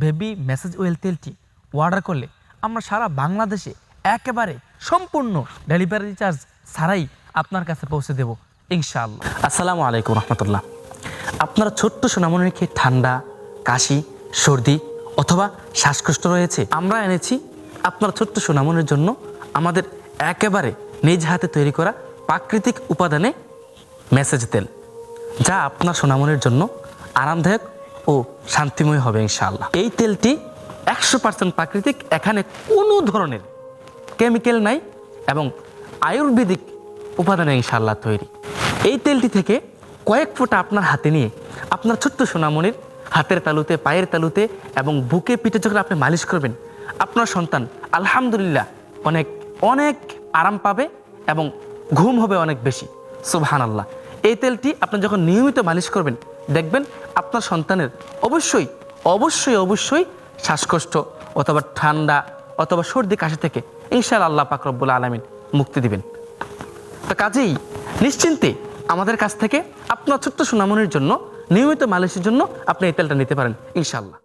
Baby message oil তেলটি order করলে আমরা সারা বাংলাদেশে একেবারে সম্পূর্ণ ডেলিভারি চার্জ ছাড়াই আপনার কাছে পৌঁছে দেব ইনশাআল্লাহ। আসসালামু আলাইকুম রহমতুল্লাহ। আপনার ছোট্ট সোনামণির কি ঠান্ডা, কাশি, সর্দি অথবা শ্বাসকষ্ট রয়েছে? আমরা এনেছি আপনার ছোট্ট সোনামণির জন্য আমাদের একেবারে নিজ হাতে তৈরি করা প্রাকৃতিক উপাদানে মেসেজ তেল, যা আপনার সোনামণির জন্য আরামদায়ক ও শান্তিময় হবে ইনশাআল্লাহ। এই তেলটি 100% প্রাকৃতিক, এখানে কোনো ধরনের কেমিক্যাল নাই এবং আয়ুর্বেদিক উপাদানে ইনশাআল্লাহ তৈরি। এই তেলটি থেকে কয়েক ফোঁটা আপনার হাতে নিয়ে আপনার ছোট্ট সোনামণির হাতের তালুতে, পায়ের তালুতে এবং বুকে পিঠে যখন আপনি মালিশ করবেন, আপনার সন্তান আলহামদুলিল্লাহ অনেক অনেক আরাম পাবে এবং ঘুম হবে অনেক বেশি। সুবহানাল্লাহ। এই তেলটি আপনি যখন নিয়মিত মালিশ করবেন, দেখবেন আপনার সন্তানের অবশ্যই অবশ্যই অবশ্যই শ্বাসকষ্ট অথবা ঠান্ডা অথবা সর্দি কাশি থেকে ইনশাআল্লাহ আল্লাহ পাক রব্বুল আলামিন মুক্তি দিবেন। তো কাজেই নিশ্চিন্তে আমাদের কাছ থেকে আপনার ছোট্ট সোনামণির জন্য নিয়মিত মালিশের জন্য আপনি এই তেলটা নিতে পারেন ইনশাআল্লাহ।